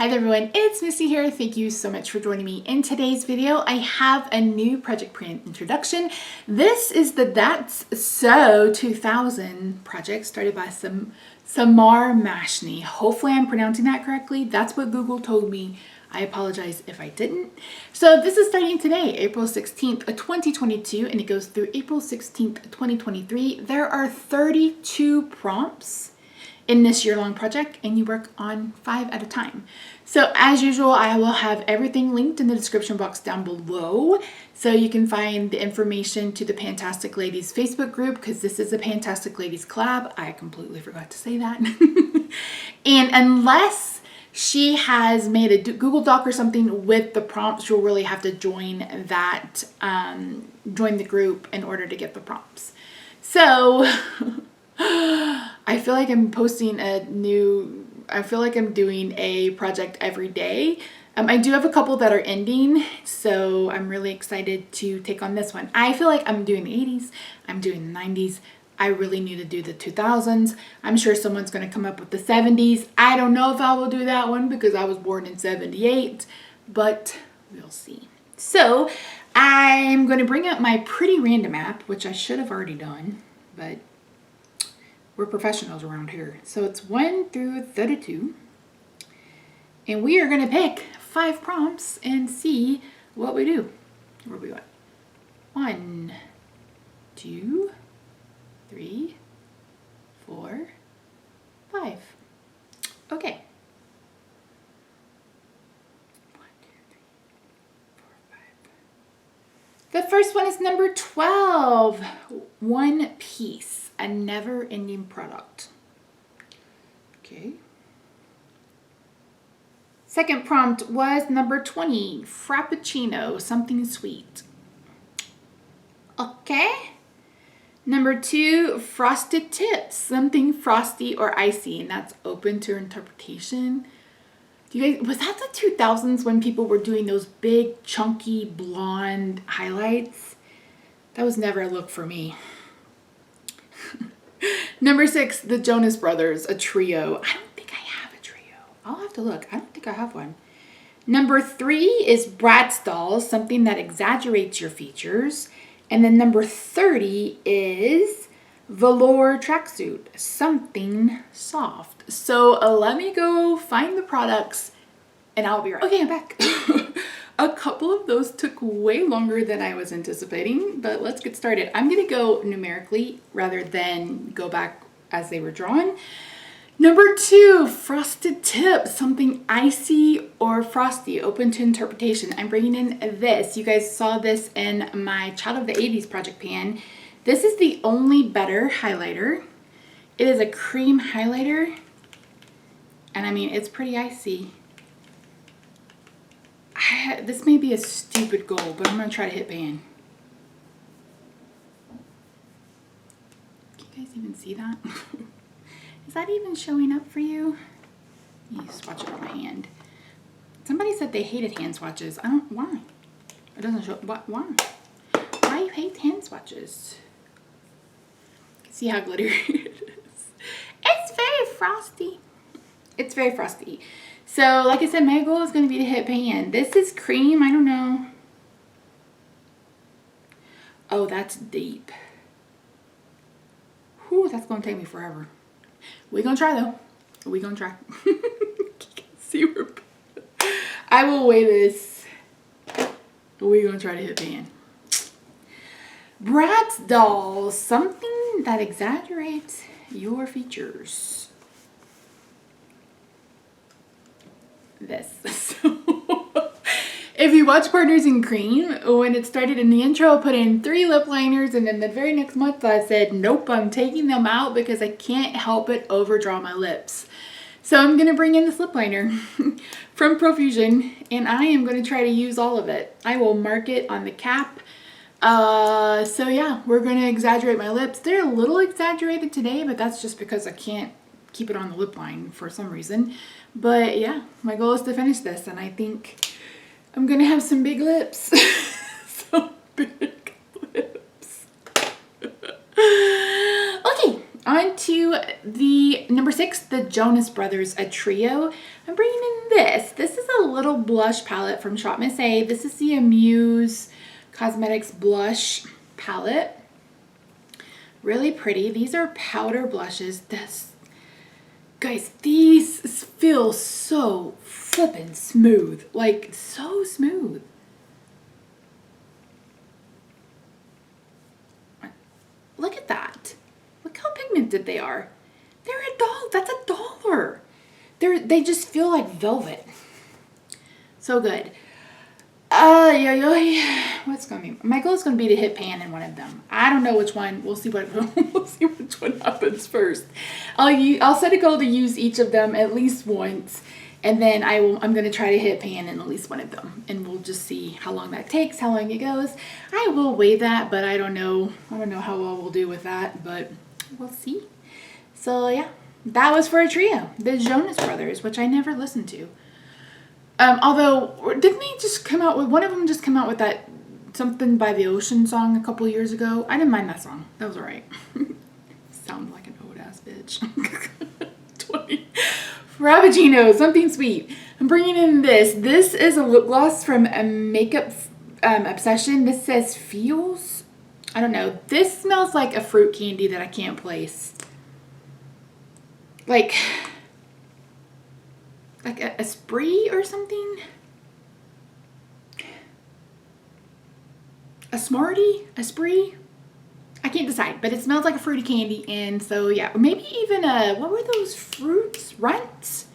Hi there everyone, it's Missy here. Thank you so much for joining me. In today's video, I have a new project plan introduction. This is the That's So 2000 project started by Samar Mashni. Hopefully I'm pronouncing that correctly. That's what Google told me. I apologize if I didn't. So this is starting today, April 16th, 2022, and it goes through April 16th, 2023. There are 32 prompts in this year-long project, and you work on 5 at a time. So as usual, I will have everything linked in the description box down below, so you can find the information to the Fantastic Ladies Facebook group, because this is a Fantastic Ladies collab. I completely forgot to say that. And unless she has made a Google Doc or something with the prompts, you'll really have to join that, join the group in order to get the prompts. So I feel like I'm posting I feel like I'm doing a project every day. I do have a couple that are ending, so I'm really excited to take on this one. I feel like I'm doing the 80s, I'm doing the 90s. I really need to do the 2000s. I'm sure someone's going to come up with the 70s. I don't know if I will do that one because I was born in 78, but we'll see. So I'm going to bring up my pretty random app, which I should have already done, but we're professionals around here. So it's 1 through 32. And we are going to pick 5 prompts and see what we do. Where we at? 1, 2, 3, 4, 5. Okay. 1, 2, 3, 4, 5. The first one is number 12. One Piece. A never-ending product. Okay. Second prompt was number 20. Frappuccino, something sweet. Okay. Number 2, frosted tips, something frosty or icy, and that's open to interpretation. Do you guys, was that the 2000s when people were doing those big, chunky, blonde highlights? That was never a look for me. Number 6, the Jonas Brothers, a trio. I don't think I have a trio. I'll have to look. I don't think I have one. Number 3 is Bratz dolls, something that exaggerates your features. And then number 30 is Velour tracksuit, something soft. So let me go find the products and I'll be right back. Okay, I'm back. A couple of those took way longer than I was anticipating, but let's get started. I'm gonna go numerically rather than go back as they were drawn. Number 2, frosted tips, something icy or frosty, open to interpretation. I'm bringing in this. You guys saw this in my Child of the 80s project pan. This is the Only Better highlighter. It is a cream highlighter, and I mean, it's pretty icy. This may be a stupid goal, but I'm going to try to hit pan. Can you guys even see that? Is that even showing up for you? You swatch it on my hand. Somebody said they hated hand swatches. I don't, why? It doesn't show, why? Why you hate hand swatches? See how glittery it is? It's very frosty. It's very frosty. So, like I said, my goal is going to be to hit pan. This is cream. I don't know. Oh, that's deep. Whew, that's going to take me forever. We're going to try, though. We're going to try. You can see where... I will weigh this. We're going to try to hit pan. Bratz dolls. Something that exaggerates your features. This. So, if you watch Partners in Cream, when it started in the intro, I put in 3 lip liners, and then the very next month I said, nope, I'm taking them out because I can't help but overdraw my lips. So I'm going to bring in this lip liner from Profusion, and I am going to try to use all of it. I will mark it on the cap. So yeah, we're going to exaggerate my lips. They're a little exaggerated today, but that's just because I can't keep it on the lip line for some reason. But yeah, my goal is to finish this, and I think I'm gonna have some big lips. Some big lips. Okay, on to the number 6, the Jonas Brothers, a trio. I'm bringing in this. This is a little blush palette from Shop Miss A. This is the Amuse Cosmetics blush palette. Really pretty. These are powder blushes. Guys, these feel so flippin' smooth. Like, so smooth. Look at that. Look how pigmented they are. They're $1. That's $1. They just feel like velvet. So good. What's gonna be? My goal is gonna be to hit pan in one of them. I don't know which one. We'll see which one happens first. I'll set a goal to use each of them at least once, and then I'm gonna try to hit pan in at least one of them, and we'll just see how long that takes, how long it goes. I will weigh that, but I don't know how well we'll do with that, but we'll see. So yeah, that was for a trio, the Jonas Brothers, which I never listened to. Although, didn't they just come out with, one of them just come out with that Something by the Ocean song a couple years ago? I didn't mind that song. That was alright. Sound like an old ass bitch. 20. Frappuccino, something sweet. I'm bringing in this. This is a lip gloss from Makeup Obsession. This says Feels. I don't know. This smells like a fruit candy that I can't place. Like a spree or something? A Smartie? A spree? I can't decide, but it smells like a fruity candy, and so yeah. Or maybe even what were those fruits? Runts?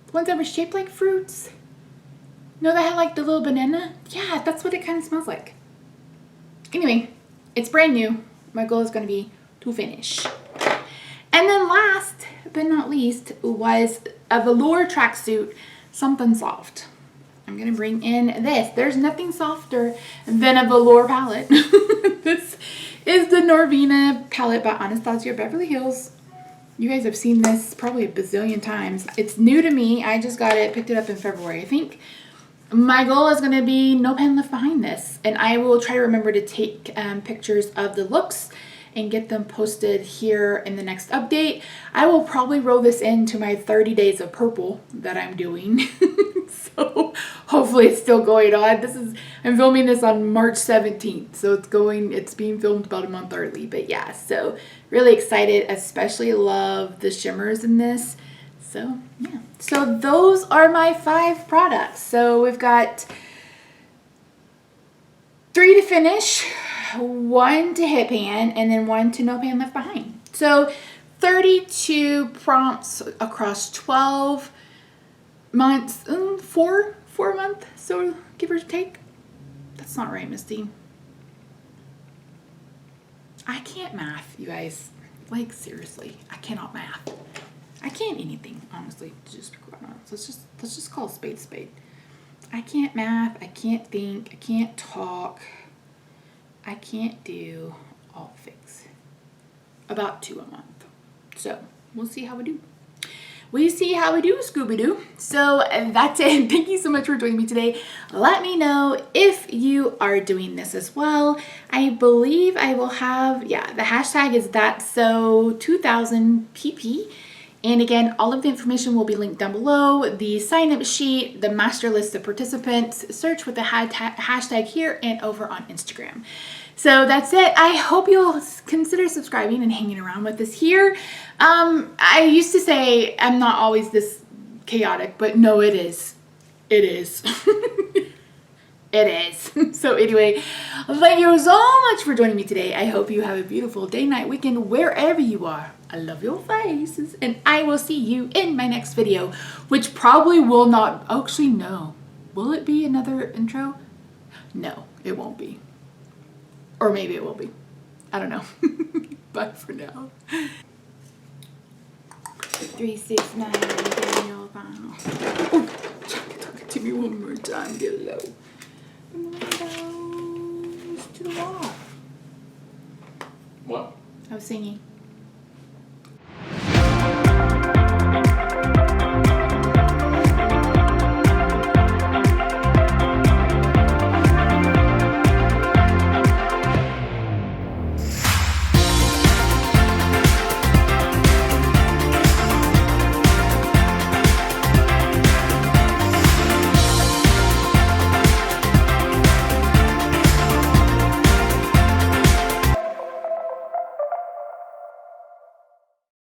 The ones that were shaped like fruits? No, that had like the little banana? Yeah, that's what it kind of smells like. Anyway, it's brand new. My goal is going to be to finish. And then last but not least was a velour tracksuit, something soft. I'm going to bring in this. There's nothing softer than a velour palette. This is the Norvina palette by Anastasia Beverly Hills. You guys have seen this probably a bazillion times. It's new to me. I just got it, picked it up in February. I think my goal is going to be no pan left behind this. And I will try to remember to take pictures of the looks and get them posted here in the next update. I will probably roll this into my 30 days of purple that I'm doing. So hopefully it's still going on. I'm filming this on March 17th. So it's being filmed about a month early. But yeah, so really excited, especially love the shimmers in this. So yeah, so those are my 5 products. So we've got 3 to finish, 1 to hit pan, and then 1 to no pan left behind. So 32 prompts across 12 months, 4 months, so give or take. That's not right, Misty. I can't math, you guys. Like, seriously, I cannot math. I can't anything, honestly. Just let's just call a spade a spade. I can't math, I can't think, I can't talk. I can't do all things. About 2 a month. So, we'll see how we do. We see how we do, Scooby-Doo. So that's it. Thank you so much for joining me today. Let me know if you are doing this as well. I believe I will have, yeah, the hashtag is thatso2000pp. And again, all of the information will be linked down below. The sign-up sheet, the master list of participants, search with the hashtag here and over on Instagram. So that's it. I hope you'll consider subscribing and hanging around with us here. I used to say I'm not always this chaotic, but no, it is. It is. It is. So anyway, thank you so much for joining me today. I hope you have a beautiful day, night, weekend, wherever you are. I love your faces, and I will see you in my next video, which probably will not, actually no. Will it be another intro? No, it won't be. Or maybe it will be. I don't know. Bye for now. 3, 6, 9, Daniel, final. Oh, talk to me one more time, get low. It's too loud. What? I was singing.